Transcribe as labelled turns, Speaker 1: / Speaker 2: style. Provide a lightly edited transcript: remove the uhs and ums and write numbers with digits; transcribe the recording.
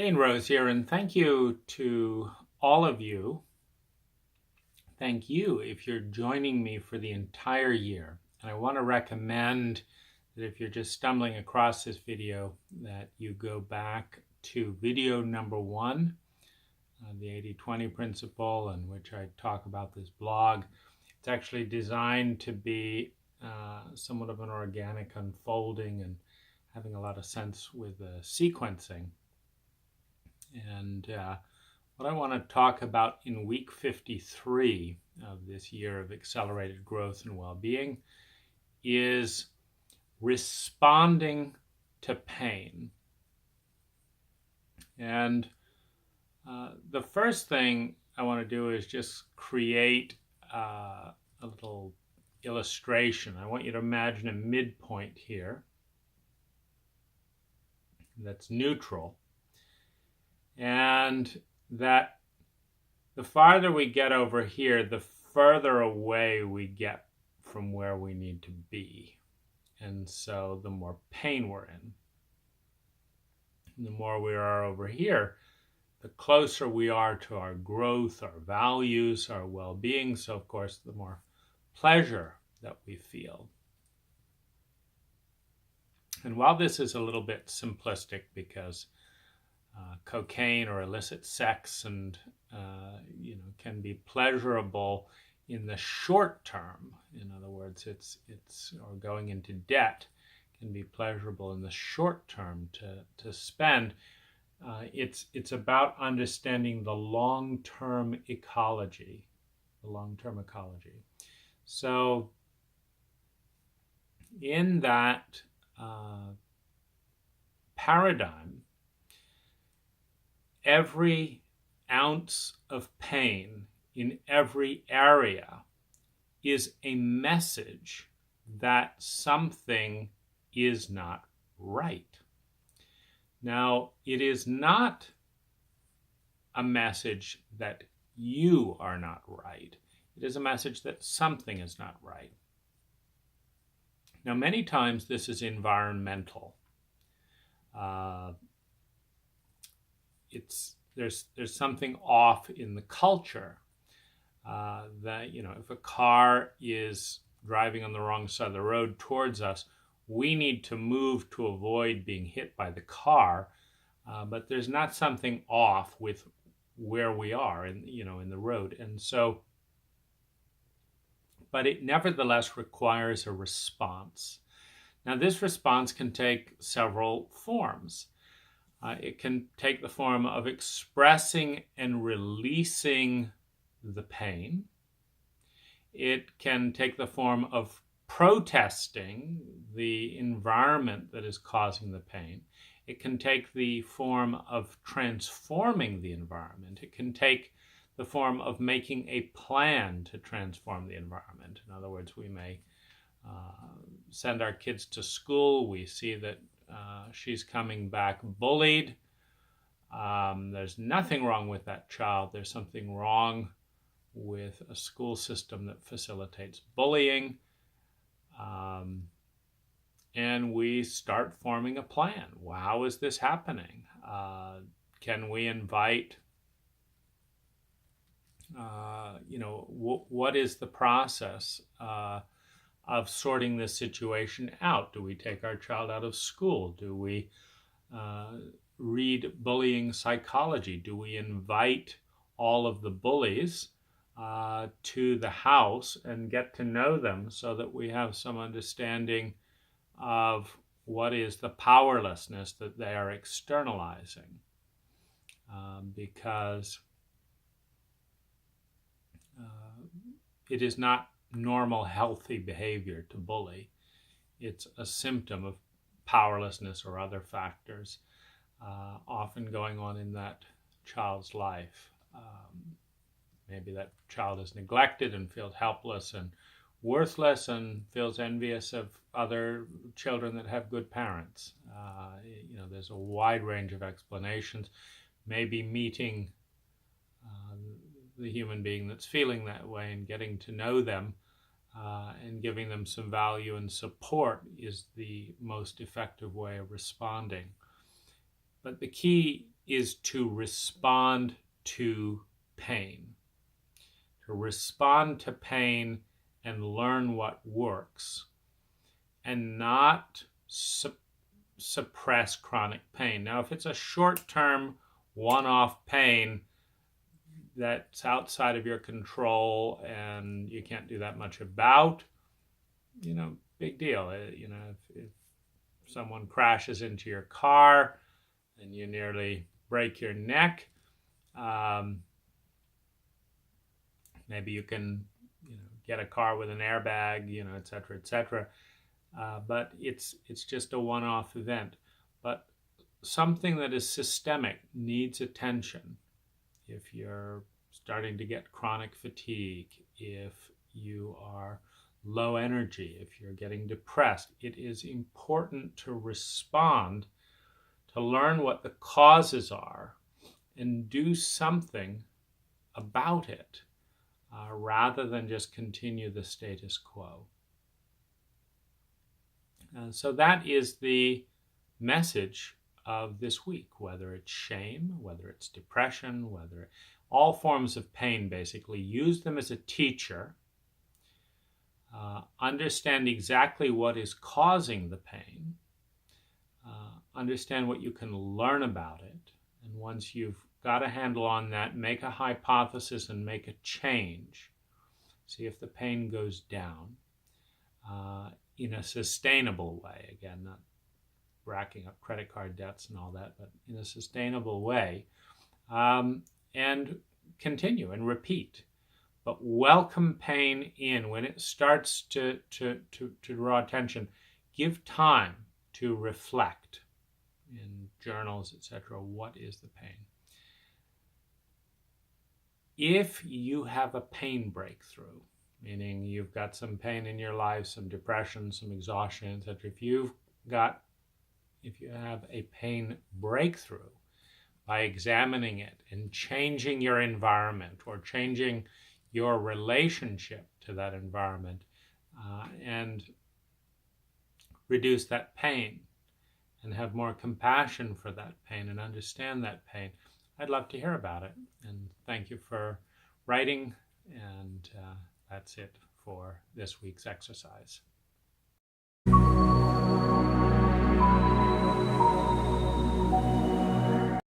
Speaker 1: Dane Rose here, and thank you to all of you. Thank you if you're joining me for the entire year. And I want to recommend that if you're just stumbling across this video, that you go back to video number 1, the 80-20 principle, in which I talk about this blog. It's actually designed to be somewhat of an organic unfolding and having a lot of sense with sequencing. And what I want to talk about in week 53 of this year of accelerated growth and well-being is responding to pain. And the first thing I want to do is just create a little illustration. I want you to imagine a midpoint here that's neutral, and that the farther we get over here, the further away we get from where we need to be. And so the more pain we're in. And the more we are over here, the closer we are to our growth, our values, our well-being. So, of course, the more pleasure that we feel. And while this is a little bit simplistic because cocaine or illicit sex and can be pleasurable in the short term. In other words, it's or going into debt can be pleasurable in the short term to spend. It's about understanding the long-term ecology, So in that paradigm, every ounce of pain in every area is a message that something is not right. Now, it is not a message that you are not right. It is a message that something is not right. Now, many times this is environmental. There's something off in the culture that, if a car is driving on the wrong side of the road towards us, we need to move to avoid being hit by the car. But there's not something off with where we are in the road. And so, but it nevertheless requires a response. Now, this response can take several forms. It can take the form of expressing and releasing the pain. It can take the form of protesting the environment that is causing the pain. It can take the form of transforming the environment. It can take the form of making a plan to transform the environment. In other words, we may send our kids to school. We see that she's coming back bullied. There's nothing wrong with that child. There's something wrong with a school system that facilitates bullying. And we start forming a plan. How is this happening? Can we invite, what is the process of sorting this situation out? Do we take our child out of school? Do we read bullying psychology? Do we invite all of the bullies to the house and get to know them so that we have some understanding of what is the powerlessness that they are externalizing? Because it is not normal, healthy behavior to bully. It's a symptom of powerlessness or other factors often going on in that child's life. Maybe that child is neglected and feels helpless and worthless and feels envious of other children that have good parents. There's a wide range of explanations. Maybe meeting the human being that's feeling that way and getting to know them and giving them some value and support is the most effective way of responding. But the key is to respond to pain. To respond to pain and learn what works, and not suppress chronic pain. Now, if it's a short-term, one-off pain that's outside of your control and you can't do that much about, big deal. If someone crashes into your car and you nearly break your neck, maybe you can, get a car with an airbag, et cetera, et cetera. But it's just a one-off event. But something that is systemic needs attention. If you're starting to get chronic fatigue, if you are low energy, if you're getting depressed, it is important to respond, to learn what the causes are, and do something about it, rather than just continue the status quo. So that is the message of this week, whether it's shame, whether it's depression, whether all forms of pain, basically. Use them as a teacher. Understand exactly what is causing the pain. Understand what you can learn about it. And once you've got a handle on that, make a hypothesis and make a change. See if the pain goes down in a sustainable way. Again, not racking up credit card debts and all that, but in a sustainable way. And continue and repeat. But welcome pain in. When it starts to draw attention, give time to reflect in journals, etc. What is the pain? If you have a pain breakthrough, meaning you've got some pain in your life, some depression, some exhaustion, etc. If you have a pain breakthrough by examining it and changing your environment or changing your relationship to that environment, and reduce that pain and have more compassion for that pain and understand that pain, I'd love to hear about it. And thank you for writing. And that's it for this week's exercise.